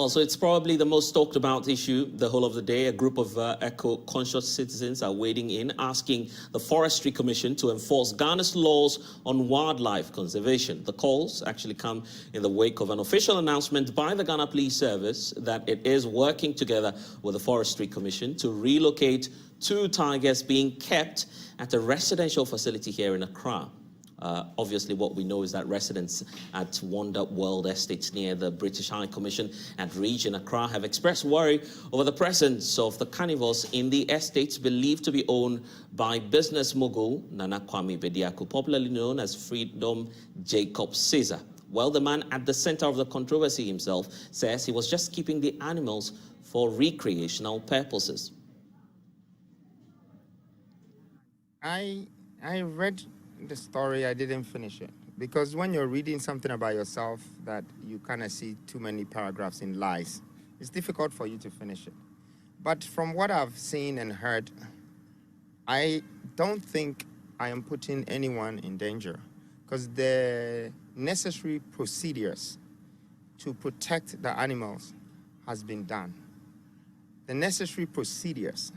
Well, so it's probably the most talked about issue the whole of the day. A group of eco-conscious citizens are wading in, asking the Forestry Commission to enforce Ghana's laws on wildlife conservation. The calls actually come in the wake of an official announcement by the Ghana Police Service that it is working together with the Forestry Commission to relocate 2 tigers being kept at a residential facility here in Accra. Obviously, what we know is that residents at Wonder World Estates near the British High Commission at Region Accra have expressed worry over the presence of the carnivores in the estates believed to be owned by business mogul Nana Kwame Bediako, popularly known as Freedom Jacob Caesar. Well, the man at the center of the controversy himself says he was just keeping the animals for recreational purposes. I read the story, I didn't finish it, because when you're reading something about yourself that you kind of see too many paragraphs in lies, it's difficult for you to finish it. But from what I've seen and heard, I don't think I am putting anyone in danger, because the necessary procedures to protect the animals has been done. The necessary procedures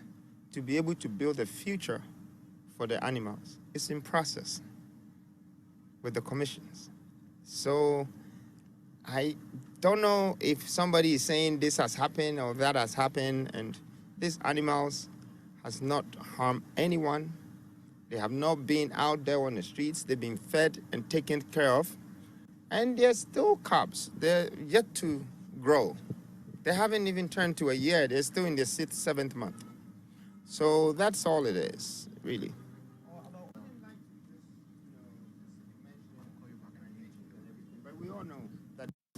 to be able to build a future for the animals is in process with the commissions. So I don't know if somebody is saying this has happened or that has happened, and these animals has not harmed anyone. They have not been out there on the streets. They've been fed and taken care of. And they're still cubs. They're yet to grow. They haven't even turned to a year. They're still in their 6th, 7th month. So that's all it is, really.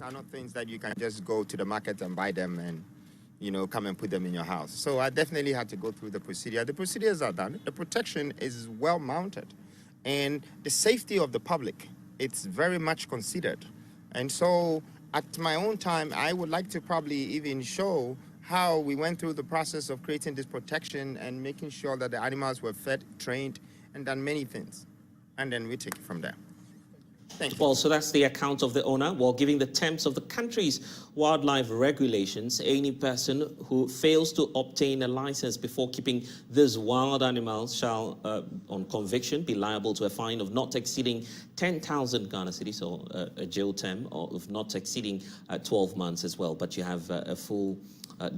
Are not things that you can just go to the market and buy them and, come and put them in your house. So I definitely had to go through the procedure. The procedures are done. The protection is well mounted. And the safety of the public, it's very much considered. And so at my own time, I would like to probably even show how we went through the process of creating this protection and making sure that the animals were fed, trained, and done many things. And then we take it from there. Thank you. Well, so that's the account of the owner. While giving the terms of the country's wildlife regulations, any person who fails to obtain a license before keeping these wild animals shall, on conviction, be liable to a fine of not exceeding 10,000 Ghana cedis, or a jail term of not exceeding 12 months as well. But you have a full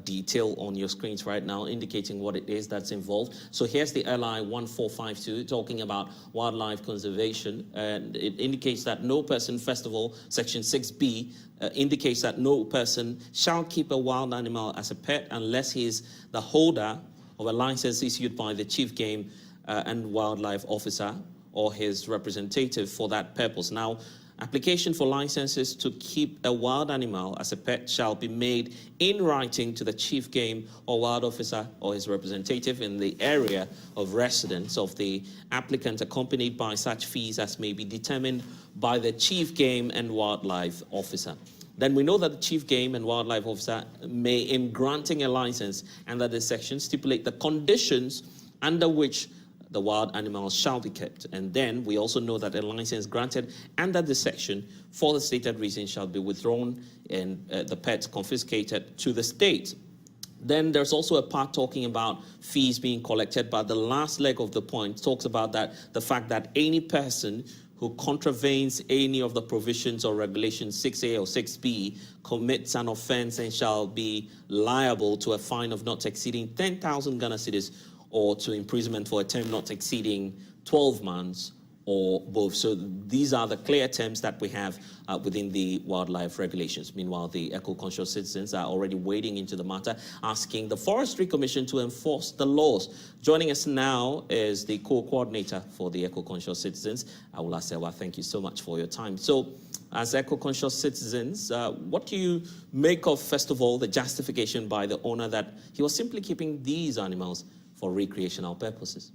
detail on your screens right now indicating what it is that's involved. So here's the LI 1452 talking about wildlife conservation, and it indicates that no person, first of all, section 6B indicates that no person shall keep a wild animal as a pet unless he is the holder of a license issued by the Chief Game and Wildlife Officer or his representative for that purpose. Now, application for licenses to keep a wild animal as a pet shall be made in writing to the Chief Game or Wild Officer or his representative in the area of residence of the applicant, accompanied by such fees as may be determined by the Chief Game and Wildlife Officer. Then we know that the Chief Game and Wildlife Officer may, in granting a license under this section, stipulate the conditions under which the wild animals shall be kept. And then we also know that a license granted under this section for the stated reason shall be withdrawn and the pet confiscated to the state. Then there's also a part talking about fees being collected, but the last leg of the point talks about the fact that any person who contravenes any of the provisions or regulations 6A or 6B commits an offense and shall be liable to a fine of not exceeding 10,000 Ghana cedis or to imprisonment for a term not exceeding 12 months or both. So these are the clear terms that we have within the wildlife regulations. Meanwhile, the eco-conscious citizens are already wading into the matter, asking the Forestry Commission to enforce the laws. Joining us now is the co-coordinator for the eco-conscious citizens, Awula Serwah. Thank you so much for your time. So, as eco-conscious citizens, what do you make of, first of all, the justification by the owner that he was simply keeping these animals for recreational purposes?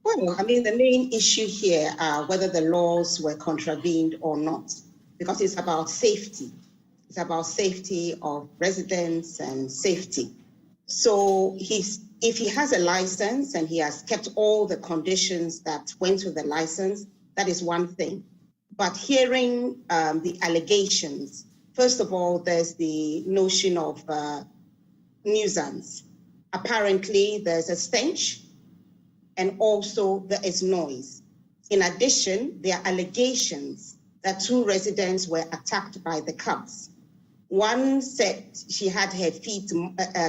Well, I mean, the main issue here are whether the laws were contravened or not, because it's about safety. It's about safety of residents and safety. So if he has a license and he has kept all the conditions that went with the license, that is one thing. But hearing the allegations, First of all, there's the notion of nuisance. Apparently, there's a stench, and also there is noise. In addition, there are allegations that 2 residents were attacked by the cubs. One said she had her feet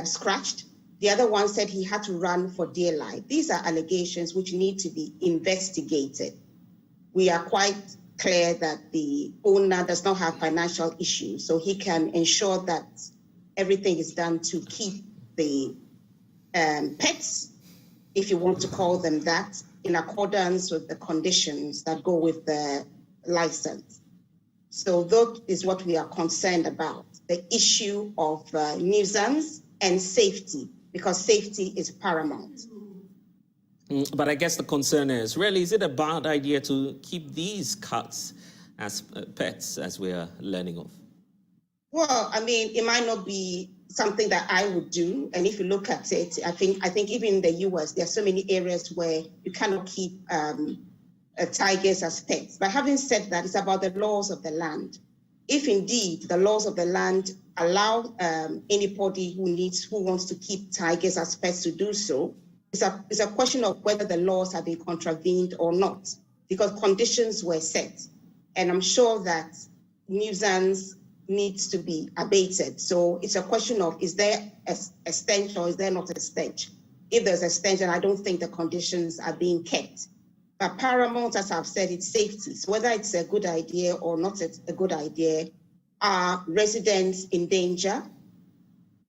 scratched. The other one said he had to run for dear life. These are allegations which need to be investigated. We are quite clear that the owner does not have financial issues, so he can ensure that everything is done to keep the pets, if you want to call them that, in accordance with the conditions that go with the license. So that is what we are concerned about, the issue of nuisance and safety, because safety is paramount. But I guess the concern is, really, is it a bad idea to keep these cats as pets, as we are learning of? Well, I mean, it might not be something that I would do. And if you look at it, I think even in the US, there are so many areas where you cannot keep tigers as pets. But having said that, it's about the laws of the land. If indeed the laws of the land allow anybody who wants to keep tigers as pets to do so, it's a question of whether the laws have been contravened or not, because conditions were set. And I'm sure that nuisance needs to be abated. So it's a question of, is there a stench or is there not a stench? If there's a stench, then I don't think the conditions are being kept. But paramount, as I've said, it's safety. So whether it's a good idea or not a good idea, are residents in danger?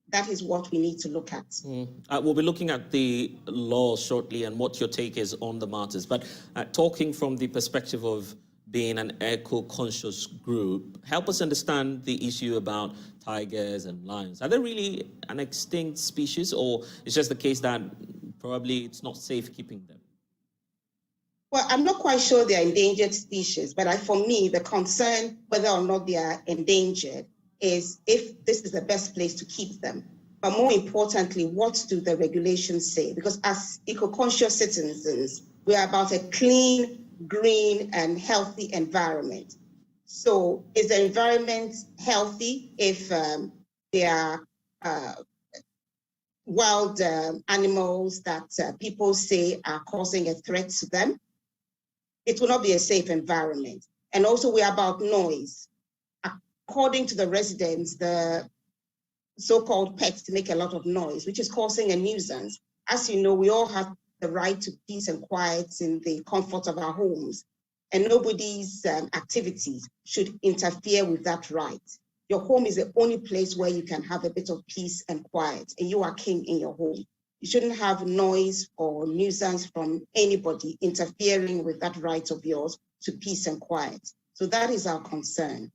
That is what we need to look at. We'll be looking at the law shortly and what your take is on the matters. But talking from the perspective of being an eco-conscious group, help us understand the issue about tigers and lions. Are they really an extinct species, or it's just the case that probably it's not safe keeping them? Well, I'm not quite sure they're endangered species, but for me, the concern whether or not they are endangered is if this is the best place to keep them. But more importantly, what do the regulations say? Because as eco-conscious citizens, we are about a clean, green, and healthy environment. So is the environment healthy if there are wild animals that people say are causing a threat to them? It will not be a safe environment. And also we are about noise. According to the residents, the so-called pets make a lot of noise, which is causing a nuisance. As you know, we all have the right to peace and quiet in the comfort of our homes, and nobody's activities should interfere with that right. Your home is the only place where you can have a bit of peace and quiet, and you are king in your home. You shouldn't have noise or nuisance from anybody interfering with that right of yours to peace and quiet. So that is our concern.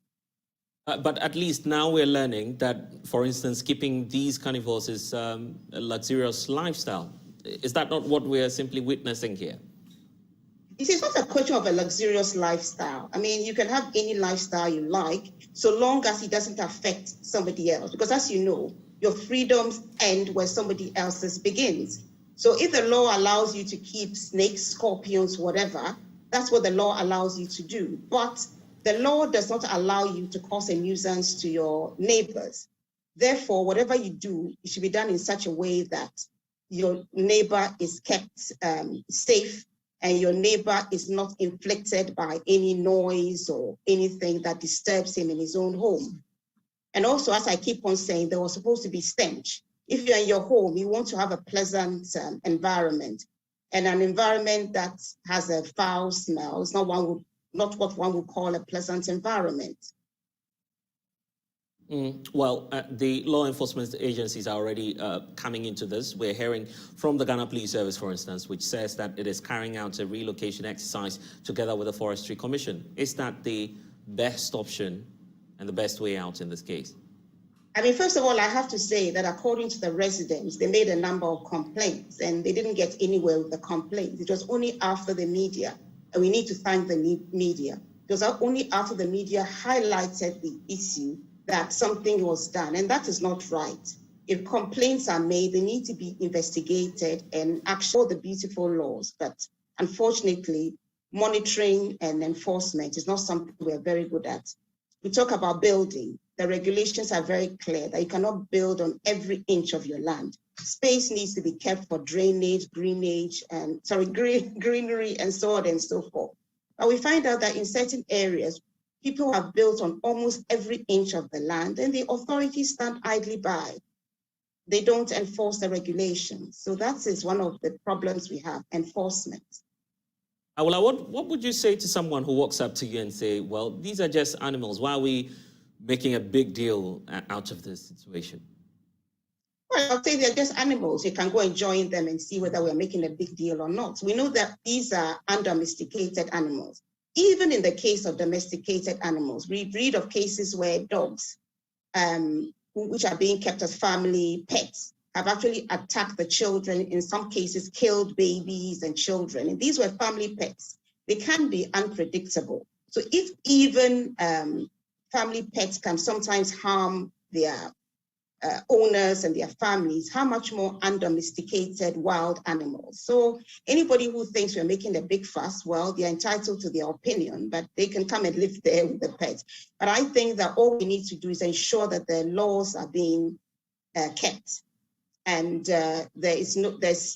But at least now we're learning that, for instance, keeping these carnivores is a luxurious lifestyle. Is that not what we're simply witnessing here? It is not a question of a luxurious lifestyle. I mean, you can have any lifestyle you like, so long as it doesn't affect somebody else. Because as you know, your freedoms end where somebody else's begins. So if the law allows you to keep snakes, scorpions, whatever, that's what the law allows you to do. But the law does not allow you to cause a nuisance to your neighbors. Therefore, whatever you do, it should be done in such a way that your neighbor is kept safe and your neighbor is not inflicted by any noise or anything that disturbs him in his own home. And also, as I keep on saying, there was supposed to be stench. If you're in your home, you want to have a pleasant environment, and an environment that has a foul smell is not what one would call a pleasant environment. Well, the law enforcement agencies are already coming into this. We're hearing from the Ghana Police Service, for instance, which says that it is carrying out a relocation exercise together with the Forestry Commission. Is that the best option and the best way out in this case? I mean, first of all, I have to say that according to the residents, they made a number of complaints and they didn't get anywhere with the complaints. It was only after the media, and we need to thank the media. It was only after the media highlighted the issue that something was done, and that is not right. If complaints are made, they need to be investigated and actually the beautiful laws. But unfortunately, monitoring and enforcement is not something we're very good at. We talk about building. The regulations are very clear that you cannot build on every inch of your land. Space needs to be kept for drainage, greenery, and so on and so forth. But we find out that in certain areas, people have built on almost every inch of the land, and the authorities stand idly by. They don't enforce the regulations. So that is one of the problems we have, enforcement. Awula, what would you say to someone who walks up to you and say, well, these are just animals. Why are we making a big deal out of this situation? Well, I'll say they're just animals. You can go and join them and see whether we're making a big deal or not. We know that these are undomesticated animals. Even in the case of domesticated animals, we read of cases where dogs, which are being kept as family pets, have actually attacked the children, in some cases killed babies and children. And these were family pets. They can be unpredictable. So if even family pets can sometimes harm their owners and their families, how much more undomesticated wild animals? So anybody who thinks we're making a big fuss, well, they're entitled to their opinion, but they can come and live there with the pets. But I think that all we need to do is ensure that the laws are being kept, and there's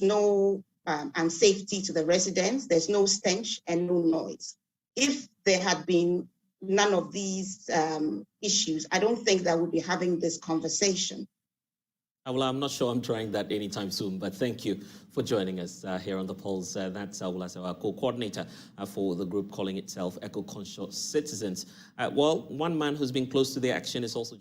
no unsafety to the residents, there's no stench and no noise. If there had been none of these issues, I don't think that we'll be having this conversation. Awula, I'm not sure I'm trying that anytime soon, but thank you for joining us here on The Pulse. That's Awula, our co-coordinator for the group calling itself Eco-Conscious Citizens. Well, one man who's been close to the action is also